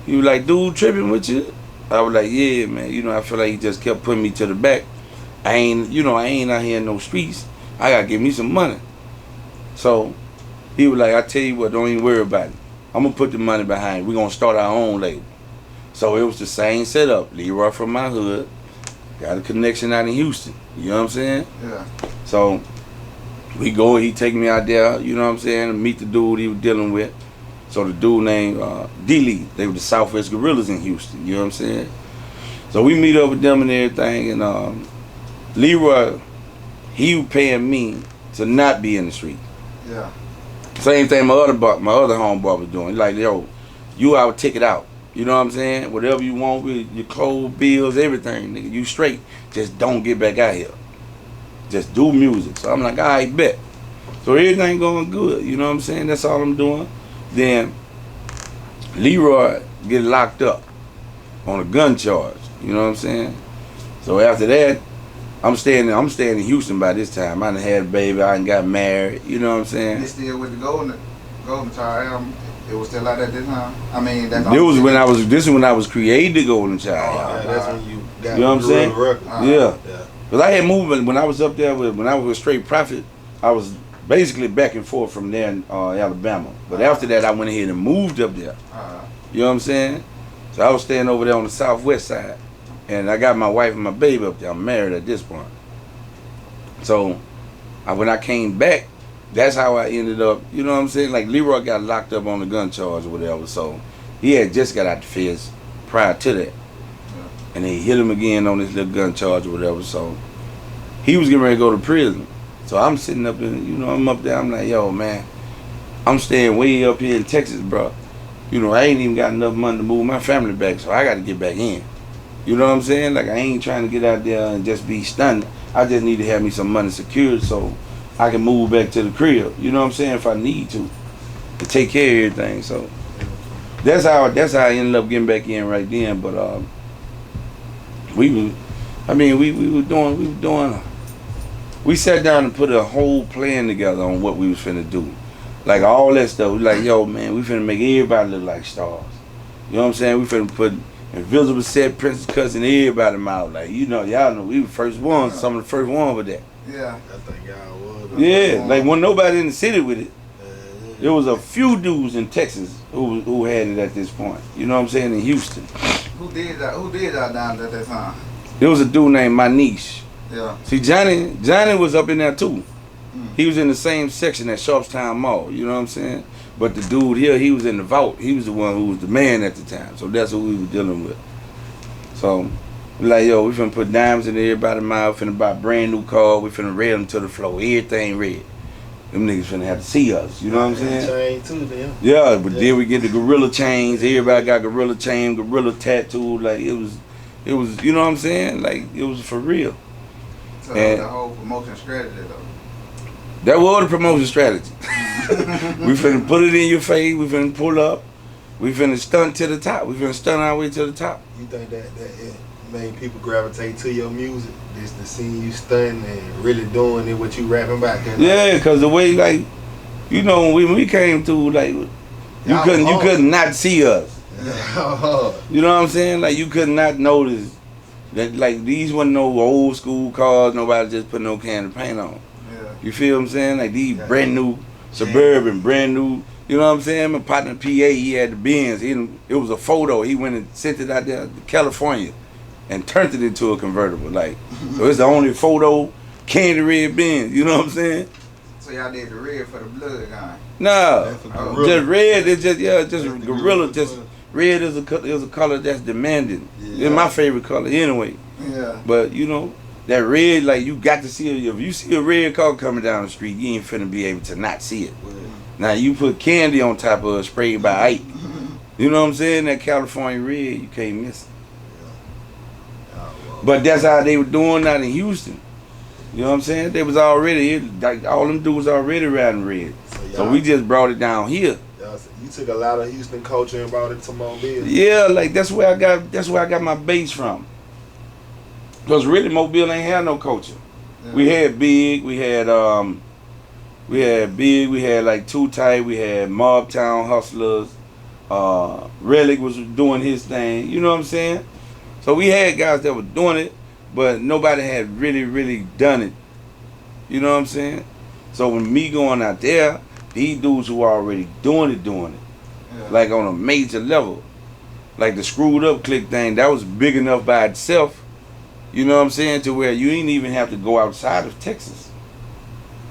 He was like, dude, tripping with you? I was like, yeah, man. You know, I feel like he just kept putting me to the back. I ain't out here in no streets. I gotta get me some money. So he was like, I tell you what, don't even worry about it. I'm gonna put the money behind it. We're gonna start our own label. So it was the same setup. Leroy from my hood, got a connection out in Houston. You know what I'm saying? Yeah. So we go, he take me out there, you know what I'm saying, to meet the dude he was dealing with. So the dude named D-Lee, they were the Southwest Gorillas in Houston, you know what I'm saying? So we meet up with them and everything, and Leroy, he was paying me to not be in the street. Yeah. Same thing my other homeboy was doing. Like, yo, you out, take it out. You know what I'm saying? Whatever you want with your clothes, bills, everything, nigga, you straight. Just don't get back out here. Just do music. So I'm like, all right, bet. So everything going good. You know what I'm saying? That's all I'm doing. Then Leroy get locked up on a gun charge. You know what I'm saying? So after that, I'm staying in Houston by this time. I done had a baby. I done got married. You know what I'm saying? You still with the Golden Child album? It was still like that this time? I mean, that's this is when I was created the Golden Child. Yeah, that's when you got, you know what I'm saying? Yeah. Because I had moved, when I was up there, when I was with Straight Prophet, I was basically back and forth from there in Alabama. But after that, I went ahead and moved up there. You know what I'm saying? So I was staying over there on the southwest side. And I got my wife and my baby up there. I'm married at this point. So when I came back, that's how I ended up, you know what I'm saying? Like Leroy got locked up on the gun charge or whatever. So he had just got out the feds prior to that. And they hit him again on this little gun charge or whatever. So he was getting ready to go to prison. So I'm sitting up in, you know, I'm up there. I'm like, yo, man, I'm staying way up here in Texas, bro. You know, I ain't even got enough money to move my family back, so I got to get back in. You know what I'm saying? Like, I ain't trying to get out there and just be stunned. I just need to have me some money secured so I can move back to the crib. You know what I'm saying? If I need to take care of everything. So that's how I ended up getting back in right then. But we sat down and put a whole plan together on what we was finna do. Like all that stuff. We like, yo, man, we finna make everybody look like stars. You know what I'm saying? We finna put Invisible Set, Princess Cuts, and everybody mouth. Like, you know, y'all know we were first ones, some of the first ones with that. Yeah. I think y'all was. Yeah, like when nobody in the city with it. There was a few dudes in Texas who had it at this point. You know what I'm saying? In Houston. Who did that down at that time? There was a dude named Manish. Yeah. See, Johnny was up in there too. He was in the same section at Sharpstown Mall. You know what I'm saying? But the dude here, he was in the vault. He was the one who was the man at the time. So that's what we were dealing with. So we like, yo, we finna put diamonds in everybody's mouth. Finna buy brand new cars. We finna red them to the floor. Everything red. Them niggas finna have to see us. You know what I'm saying? Chain too, then. Yeah, but then we get the gorilla chains. Everybody got gorilla chain, gorilla tattoo. Like it was, you know what I'm saying? Like it was for real. So and the whole promotion strategy though. That was the promotion strategy. We finna put it in your face. We finna pull up. We finna stunt to the top. We finna stunt our way to the top. You think that it made people gravitate to your music? Just to see you stunting and really doing it, what you rapping about? Yeah, cause the way, like, you know, when we came through, like, you could not see us. You know what I'm saying? Like, you could not notice that, like, these wasn't no old school cars. Nobody just put no can of paint on. You feel what I'm saying? Like these brand new Suburban, brand new. You know what I'm saying? My partner PA, he had the Benz. It was a photo. He went and sent it out there to California and turned it into a convertible. Like, so it's the only photo, candy red Benz. You know what I'm saying? So y'all did the red for the blood guy? No, just red. It's just gorilla. Just red is a color that's demanding. Yeah. It's my favorite color anyway. Yeah. But you know. That red, like you got to see it. If you see a red car coming down the street, you ain't finna be able to not see it. Now you put candy on top of it, sprayed by Ike. You know what I'm saying? That California red, you can't miss it. But that's how they were doing that in Houston. You know what I'm saying? They was already, like all them dudes already riding red. So we just brought it down here. You took a lot of Houston culture and brought it to Mobile. Yeah, like that's where I got my base from. Because really Mobile ain't had no culture. Yeah. We had Big, we had like Too Tight, we had Mob Town Hustlers, Relic was doing his thing. You know what I'm saying? So we had guys that were doing it, but nobody had really done it. You know what I'm saying? So when me going out there, these dudes who are already doing it, Yeah. like on a major level, like the Screwed Up Click thing, that was big enough by itself. You know what I'm saying? To where you ain't even have to go outside of Texas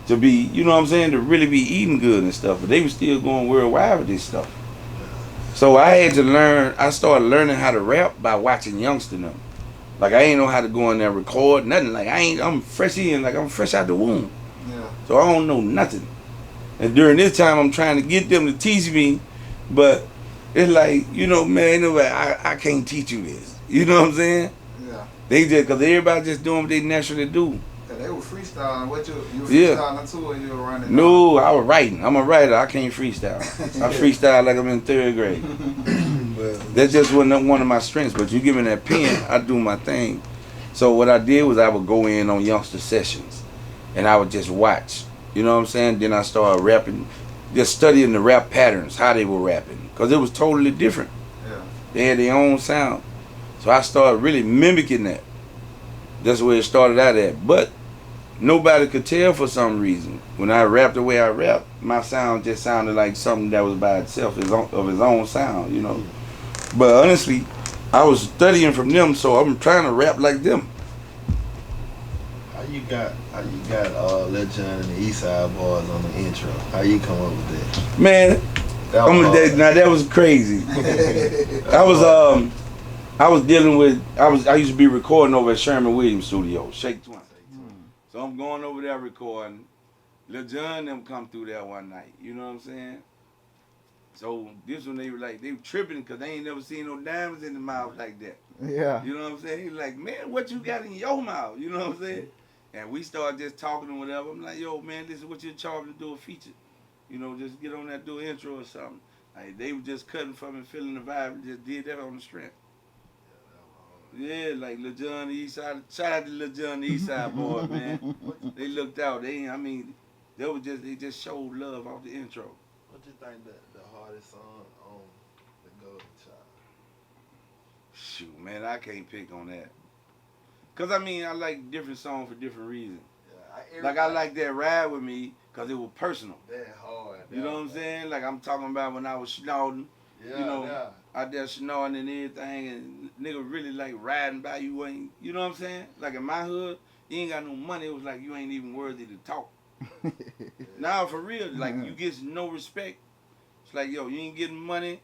to be, you know what I'm saying, to really be eating good and stuff. But they were still going worldwide with this stuff. So I had to learn. I started learning how to rap by watching youngster them. Like I ain't know how to go in there and record nothing. Like I'm fresh in, like I'm fresh out the womb. Yeah. So I don't know nothing. And during this time, I'm trying to get them to teach me, but it's like, you know, man, nobody, I can't teach you this. You know what I'm saying? Yeah. They just, cause everybody just doing what they naturally do. Cause they were freestyling. What you were Yeah. freestyling too, or you were running? No, I was writing. I'm a writer. I can't freestyle. I freestyle like I'm in 3rd grade. That just wasn't one of my strengths. But you give me that pen, I do my thing. So what I did was I would go in on youngster sessions, and I would just watch. You know what I'm saying? Then I started rapping, just studying the rap patterns, how they were rapping, cause it was totally different. Yeah. They had their own sound. So I started really mimicking that. That's where it started out at. But nobody could tell for some reason. When I rapped the way I rapped, my sound just sounded like something that was by itself, of his own sound, you know. But honestly, I was studying from them, so I'm trying to rap like them. How you got Lil Jon and the East Side Boys on the intro? How you come up with that? Man, That that was crazy. I was dealing with, I used to be recording over at Sherman Williams Studio, Shake 20. So I'm going over there recording. Lil Jon and them come through there one night. You know what I'm saying? So this one they were tripping because they ain't never seen no diamonds in the mouth like that. Yeah. You know what I'm saying? He like, man, what you got in your mouth? You know what I'm saying? And we started just talking and whatever. I'm like, yo, man, this is what you're charged to do a feature. You know, just get on that, do an intro or something. Like they were just cutting from and feeling the vibe and just did that on the strength. Yeah, like Lil Jon the East Side. Shout out to Lil Jon the East Side boys, man. They looked out. They just showed love off the intro. What you think the hardest song on the Golden Child? Shoot, man, I can't pick on that. Cause I mean, I like different songs for different reasons. Yeah, I like that Ride With Me, cause it was personal. That hard. You know what I'm saying? Like I'm talking about when I was snorting. Yeah, you know, yeah. out there snorting and everything, and nigga really like riding by you. Ain't, you know what I'm saying? Like in my hood, you ain't got no money. It was like you ain't even worthy to talk. Now for real, like you get no respect. It's like, yo, you ain't getting money,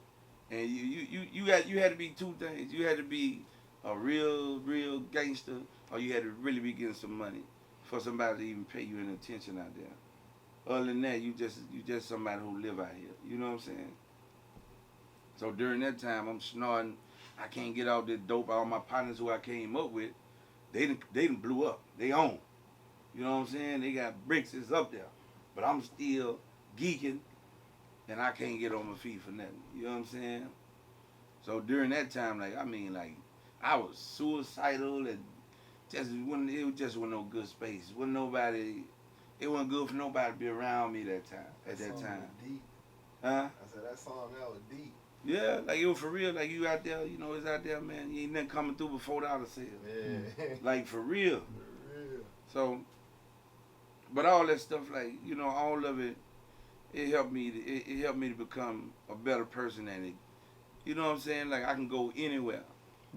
and you had to be two things. You had to be a real gangster, or you had to really be getting some money for somebody to even pay you any attention out there. Other than that, you just somebody who live out here. You know what I'm saying? So during that time, I'm snorting. I can't get out this dope. All my partners who I came up with, they done blew up. They own. You know what I'm saying? They got bricks. It's up there. But I'm still geeking, and I can't get on my feet for nothing. You know what I'm saying? So during that time, I was suicidal and it just wasn't no good space. It wasn't good for nobody to be around me at that time. Deep. Huh? I said that song that was deep. Yeah, like it was for real. Like you out there, you know, it's out there, man. You ain't nothing coming through but $4 sales. Yeah. Like for real. For real. So, but all that stuff, like, you know, all of it, it helped me. It helped me to become a better person, and it, you know what I'm saying? Like I can go anywhere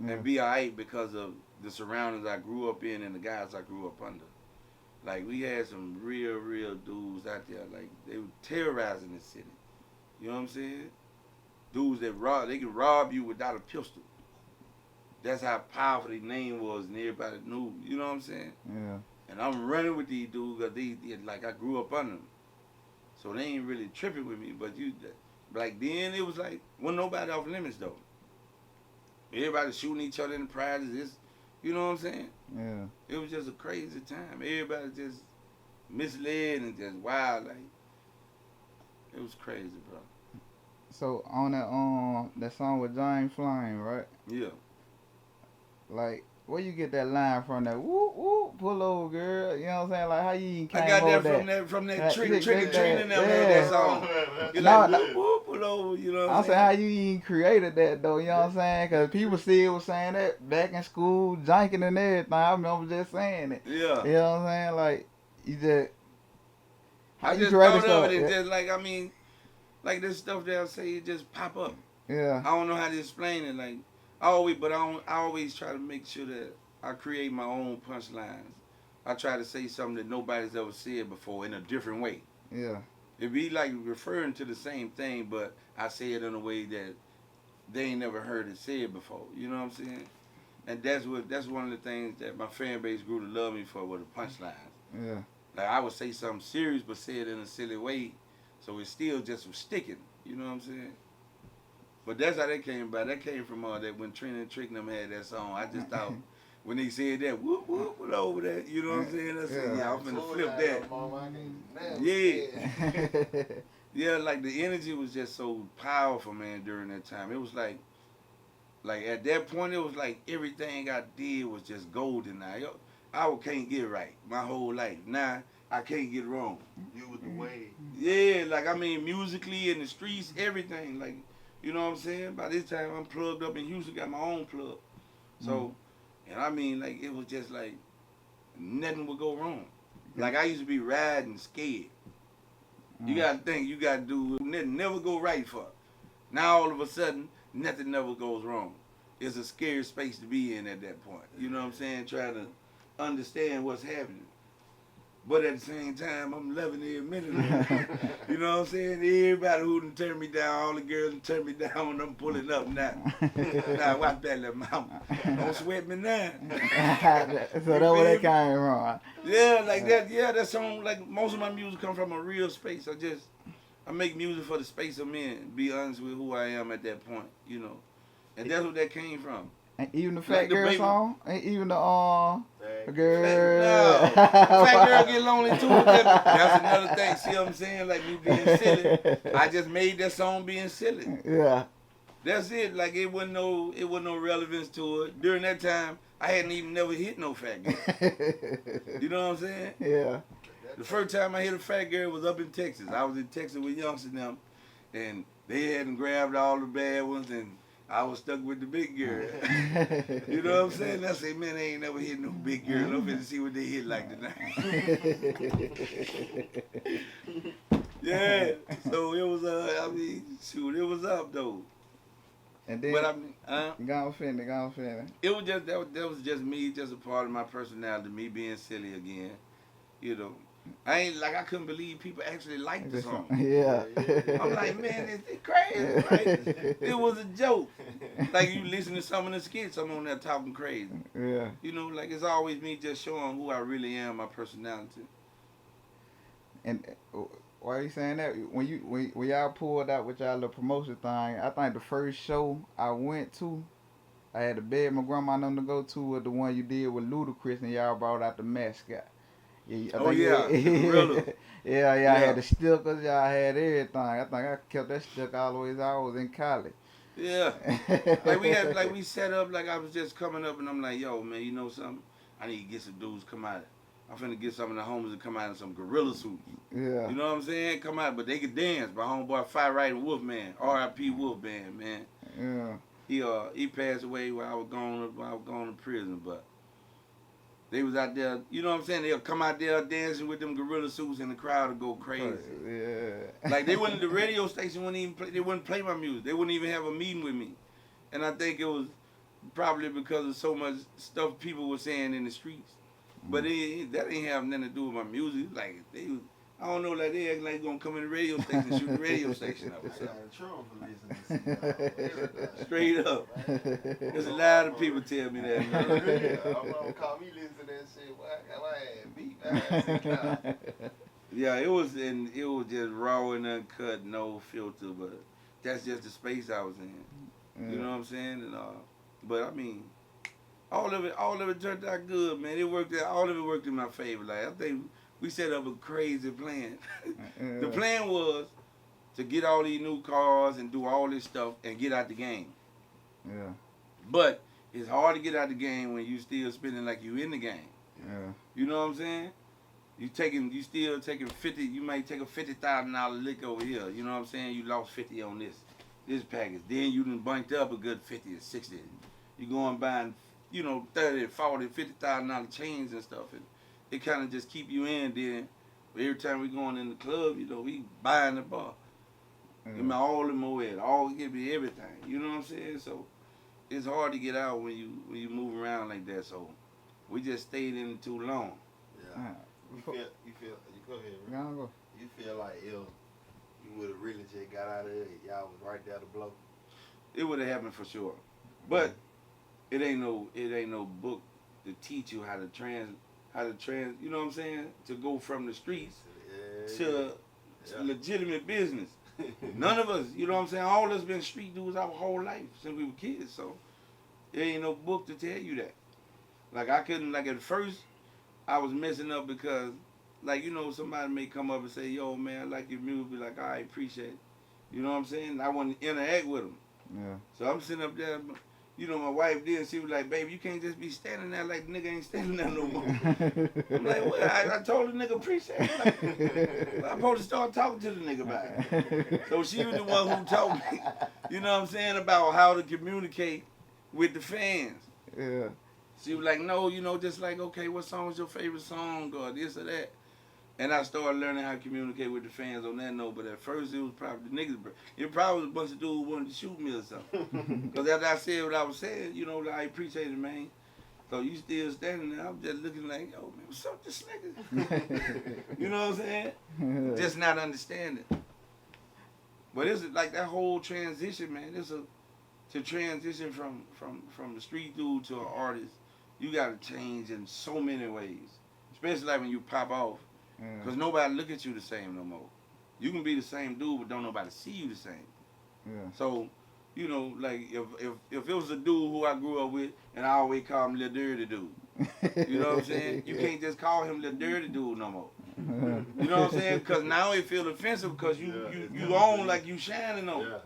and be alright because of the surroundings I grew up in and the guys I grew up under. Like we had some real dudes out there. Like they were terrorizing the city. You know what I'm saying? Dudes that they can rob you without a pistol. That's how powerful their name was, and everybody knew. You know what I'm saying? Yeah. And I'm running with these dudes because like I grew up under them, so they ain't really tripping with me. But like then it was like wasn't nobody off limits though. Everybody shooting each other in the prizes. You know what I'm saying? Yeah. It was just a crazy time. Everybody just misled and just wild. Like it was crazy, bro. So on that song with James Flame, right? Yeah. Like where you get that line from? That whoop whoop pull over girl. You know what I'm saying? Like how you even came I got over that from that trick and that, treat and them had yeah. that song. You're No, like no. whoop whoop pull over. You know what I'm saying how you even created that though. You know what I'm saying? Because people still was saying that back in school, janking and everything. I remember just saying it. Yeah. You know what I'm saying? Like you just how I you just created thought of stuff. it. It's just like I mean, like this stuff that I say, it just pop up. Yeah. I don't know how to explain it. Like I always try to make sure that I create my own punchlines. I try to say something that nobody's ever said before in a different way. Yeah. It be like referring to the same thing, but I say it in a way that they ain't never heard it said before. You know what I'm saying? And that's one of the things that my fan base grew to love me for, were the punchlines. Yeah. Like I would say something serious, but say it in a silly way, so it still just was sticking. You know what I'm saying? But that's how that came about. That came from that when Trina and Trick and them had that song. I just thought when they said that, whoop whoop whoop over that. You know what I'm saying? I said, yeah, I'm finna flip that. Yeah. Yeah, like the energy was just so powerful, man, during that time. It was like at that point, it was like everything I did was just golden now. I can't get right my whole life. Now, I can't get wrong. You was the way. Yeah, like I mean, musically in the streets, everything. Like, you know what I'm saying? By this time, I'm plugged up in Houston, got my own plug. So, and I mean, like, it was just like nothing would go wrong. Like, I used to be riding scared. You gotta think, you gotta do nothing, never go right for. Now all of a sudden, nothing never goes wrong. It's a scary space to be in at that point. You know what I'm saying? Trying to understand what's happening. But at the same time, I'm loving every minute of it. You know what I'm saying? Everybody who done turned me down, all the girls done turned me down when I'm pulling up now. Now watch that little mama. Don't sweat me now. So that's where that came from. Yeah, like that. Yeah, that song. Like most of my music come from a real space. I make music for the space I'm in. Be honest with who I am at that point. You know, and that's where that came from. And even the Fat Like the Girl baby- song, and even the girl. No, Fat Girl Get Lonely too. That's another thing. See what I'm saying? Like me being silly. I just made that song being silly. Yeah. That's it. Like it wasn't no relevance to it. During that time, I hadn't even never hit no fat girl. You know what I'm saying? Yeah. The first time I hit a fat girl was up in Texas. I was in Texas with youngsters and them, and they hadn't grabbed all the bad ones, and I was stuck with the big girl. You know what I'm saying? I say, man, they ain't never hit no big girl. I'm finna see what they hit like tonight. Yeah. So it was I mean, shoot, it was up though. And then, But I mean, go on finish. it was just that was just me, just a part of my personality, me being silly again. You know, I couldn't believe people actually liked the song. Yeah. I'm like, man, it's crazy. Right? It was a joke. Like you listen to some of the skits, I'm on there talking crazy. Yeah. You know, like it's always me just showing who I really am, my personality. And why are you saying that? When y'all pulled out with y'all little promotion thing, I think the first show I went to, I had to beg my grandma and them to go to, was the one you did with Ludacris, and y'all brought out the mascot. Yeah, Gorilla. Yeah, I had the stickers, y'all had everything. I think I kept that sticker all the way as I was in college. Yeah. we set up, like I was just coming up and I'm like, yo, man, you know something? I need to get some dudes come out. I'm finna get some of the homies to come out in some gorilla suits. Yeah. You know what I'm saying? Come out, but they could dance. My homeboy Fire Right and Wolfman, R.I.P. Wolfman, man. Yeah. He passed away while I was going to prison, but they was out there, you know what I'm saying? They'll come out there dancing with them gorilla suits and the crowd would go crazy. Yeah. Like they wouldn't, the radio station wouldn't even play, they wouldn't play my music. They wouldn't even have a meeting with me. And I think it was probably because of so much stuff people were saying in the streets. But that ain't have nothing to do with my music. Like I don't know, like they act like gonna come in the radio station and shoot the radio station up or something. Straight up. There's a lot of people tell me that, man. I'm call me listen to that shit. Why Yeah, it was just raw and uncut, no filter, but that's just the space I was in. You know what I'm saying? And but I mean, all of it turned out good, man. All of it worked in my favor. Like I think we set up a crazy plan. The plan was to get all these new cars and do all this stuff and get out the game. Yeah. But it's hard to get out the game when you still spending like you in the game. Yeah. You know what I'm saying? You still taking 50. You might take a $50,000 lick over here. You know what I'm saying? You lost 50 on this package. Then you done bunked up a good 50 or 60. You going buying, 30, 40, $50,000 chains and stuff, and it kind of just keep you in. Then every time we going in the club, we buying the bar. Give me all the Moet, give me everything. You know what I'm saying? So it's hard to get out when you move around like that. So we just stayed in it too long. Yeah. You feel, you go ahead, Rick. Yeah, go. You feel like if you would have really just got out of there, y'all was right there to blow? It would have happened for sure. But it ain't no book to teach you how to trans, you know what I'm saying? To go from the streets to legitimate business. None of us, you know what I'm saying? All of us been street dudes our whole life since we were kids, so there ain't no book to tell you that. Like I couldn't, like at first, I was messing up because, like, somebody may come up and say, yo, man, I like your music. Be like, I appreciate it. You know what I'm saying? I want to interact with them. Yeah. So I'm sitting up there, my wife did, she was like, baby, you can't just be standing there like the nigga ain't standing there no more. I'm like, well, I told the nigga appreciate it. I'm supposed to start talking to the nigga about it. So she was the one who told me, you know what I'm saying, about how to communicate with the fans. Yeah. She was like, no, just like, okay, what song's your favorite song or this or that? And I started learning how to communicate with the fans on that note. But at first, it was probably the niggas. It probably was a bunch of dudes who wanted to shoot me or something. Because after I said what I was saying, I appreciate it, man. So you still standing there. I'm just looking like, yo, man, what's up with this nigga? You know what I'm saying? Just not understanding. But it's like that whole transition, man. To transition from the street dude to an artist, you got to change in so many ways. Especially like when you pop off. Because nobody look at you the same no more. You can be the same dude, but don't nobody see you the same. Yeah. So, like if it was a dude who I grew up with, and I always call him Little Dirty Dude. You know what I'm saying? You can't just call him Little Dirty Dude no more. You know what I'm saying? Because now it feel offensive because you own like you shining on. Yeah.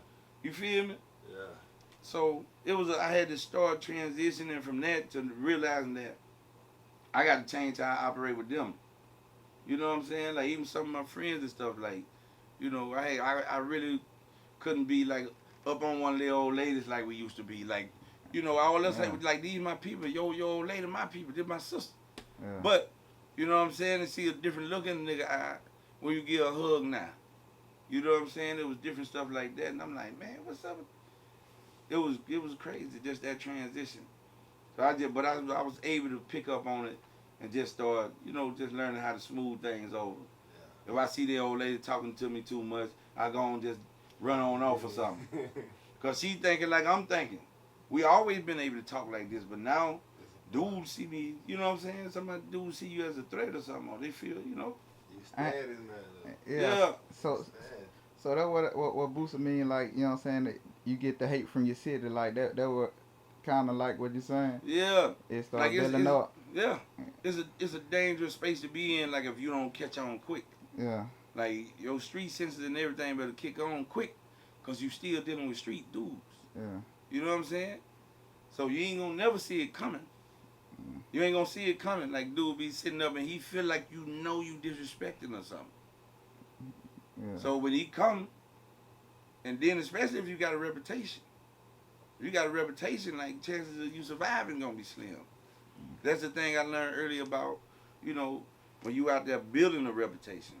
You feel me? Yeah. So I had to start transitioning from that to realizing that I got to change how I operate with them. You know what I'm saying? Like even some of my friends and stuff, like, I really couldn't be like up on one of the old ladies like we used to be. Like, all us like these my people, yo old lady, my people, they're my sister. Yeah. But, you know what I'm saying? To see a different look in the nigga eye when you give a hug now. You know what I'm saying? It was different stuff like that, and I'm like, man, what's up? It was crazy, just that transition. So I was able to pick up on it and just start, just learning how to smooth things over. Yeah. If I see the old lady talking to me too much, I go and just run on off or something. Because she thinking like I'm thinking. We always been able to talk like this, but now dudes see me, you know what I'm saying? Some dudes see you as a threat or something, or they feel, You stand in there. Yeah. So that what Booster mean, like, you know what I'm saying, that you get the hate from your city, like that what kind of like what you're saying. Yeah. It's like building up. Yeah. It's a dangerous space to be in, like if you don't catch on quick. Yeah. Like your street senses and everything better kick on quick, cause you still dealing with street dudes. Yeah. You know what I'm saying? So you ain't gonna never see it coming. You ain't gonna see it coming. Like dude be sitting up and he feel like you disrespecting or something. Yeah. So when he come, and then especially if you got a reputation. If you got a reputation, like chances of you surviving gonna be slim. That's the thing I learned earlier about, when you out there building a reputation.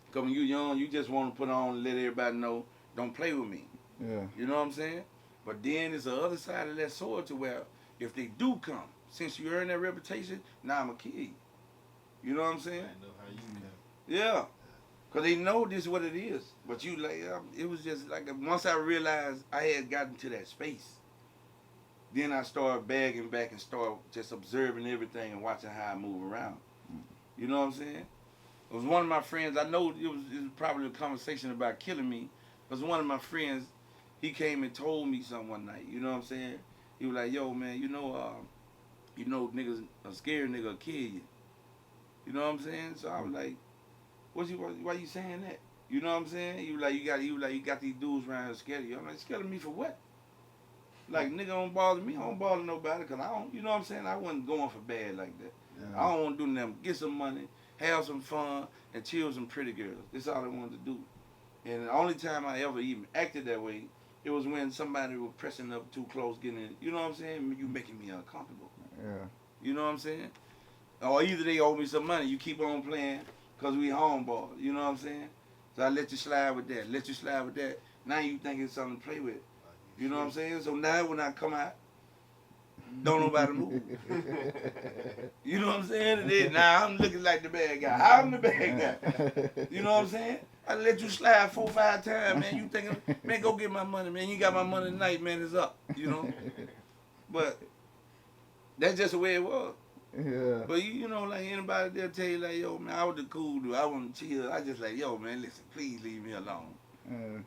Because when you young, you just want to put on and let everybody know, don't play with me. Yeah. You know what I'm saying? But then there's the other side of that sword to where if they do come, since you earn that reputation, now I'm going to kill you. You know what I'm saying? I know how you can. Yeah. Because they know this is what it is. But you like, it was just like, once I realized I had gotten to that space, then I started bagging back and started just observing everything and watching how I move around. You know what I'm saying? It was one of my friends, I know it was probably a conversation about killing me. It was one of my friends, he came and told me something one night, you know what I'm saying? He was like, yo man, niggas, a scared nigga will kill you. You know what I'm saying? So I was like, why you saying that? You know what I'm saying? You got these dudes around here scared of you. I'm like, scared of me for what? Like, nigga don't bother me. I don't bother nobody because I don't, you know what I'm saying? I wasn't going for bad like that. Yeah. I don't want to do nothing. Get some money, have some fun, and chill with some pretty girls. That's all I wanted to do. And the only time I ever even acted that way, it was when somebody was pressing up too close, getting in. You know what I'm saying? You making me uncomfortable. Yeah. You know what I'm saying? Or either they owe me some money, you keep on playing because we homeboys. You know what I'm saying? So I let you slide with that, let you slide with that. Now you think it's something to play with. You know what I'm saying? So now when I come out, don't nobody move. You know what I'm saying? And then now I'm looking like the bad guy. I'm the bad guy. You know what I'm saying? I let you slide 4 or 5 times, man. You thinking, man, go get my money, man. You got my money tonight, man. It's up. You know? But that's just the way it was. Yeah. But you know, like anybody they'll tell you like, yo, man, I was the cool dude. I want to chill. I just like, yo, man, listen, please leave me alone.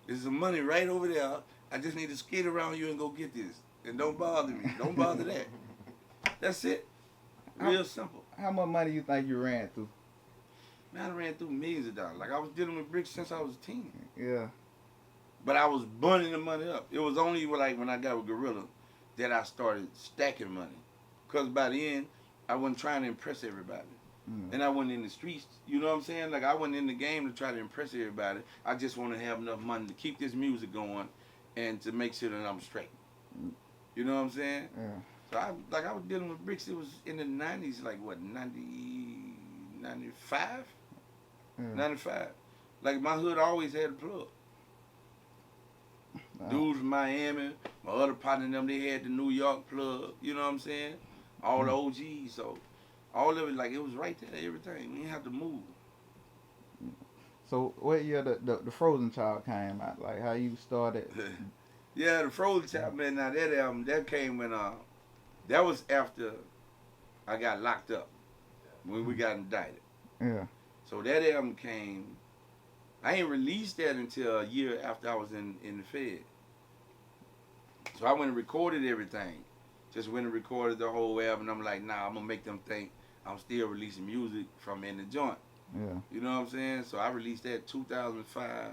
There's some money right over there. I just need to skate around you and go get this. And don't bother me. Don't bother that. That's it. Real simple. How much money you think you ran through? Man, I ran through millions of dollars. Like I was dealing with bricks since I was a teen. Yeah. But I was burning the money up. It was only like when I got with Gorilla that I started stacking money. Because by the end, I wasn't trying to impress everybody. And I wasn't in the streets, you know what I'm saying? Like I wasn't in the game to try to impress everybody. I just want to have enough money to keep this music going and to make sure that I'm straight. You know what I'm saying? Yeah. So I was dealing with bricks. It was in the 90s, like what, 90, 95? Yeah. 95. Like my hood always had a plug. Dudes from Miami, my other partner them, they had the New York plug. You know what I'm saying? All the OGs. So all of it, like it was right there, everything. We didn't have to move. So what year the Frozen Child came out? Like how you started? Yeah, the Frozen Child, man. Now that album, that came when that was after I got locked up, when we got indicted. Yeah. So that album came. I ain't released that until a year after I was in the Fed. So I went and recorded everything. Just went and recorded the whole album. I'm like, nah, I'm gonna make them think I'm still releasing music from in the joint. Yeah. You know what I'm saying? So I released that 2005.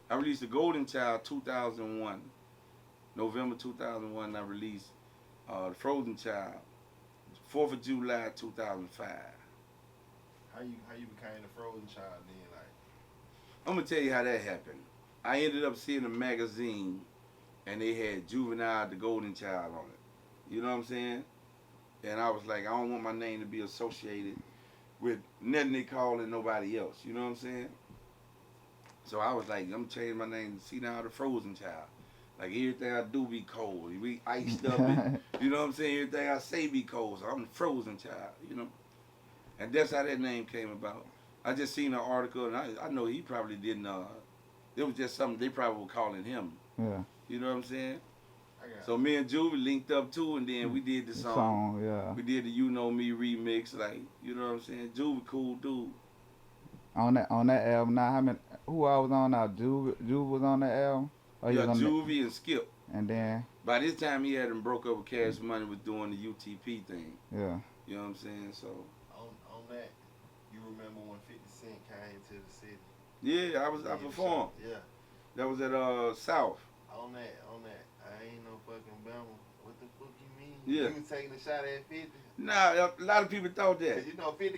I released The Golden Child 2001. November 2001, I released The Frozen Child. 4th of July 2005. How you became the Frozen Child then? Like, I'm gonna tell you how that happened. I ended up seeing a magazine, and they had Juvenile, The Golden Child on it. You know what I'm saying? And I was like, I don't want my name to be associated with nothing they calling nobody else. You know what I'm saying? So I was like, I'm changing my name to C-Nile, The Frozen Child. Like everything I do be cold. We iced up it. You know what I'm saying? Everything I say be cold. So I'm the Frozen Child, you know? And that's how that name came about. I just seen an article, and I know he probably didn't, it was just something they probably were calling him. Yeah. You know what I'm saying? So me and Juvie linked up too, and then we did the song. Yeah. We did the You Know Me remix, like, you know what I'm saying? Juvie cool dude. On that album, now who I was on now? Juve was on that album. Oh, yeah, Juvie and Skip. And then by this time he had him broke up with Cash Money, was doing the UTP thing. Yeah. You know what I'm saying? So on that, you remember when 50 Cent came to the city? Yeah, I performed. Yeah. That was at South. On that, I ain't no fucking Bama. What the fuck you mean? Yeah. You was taking a shot at 50? Nah, a lot of people thought that. You know 50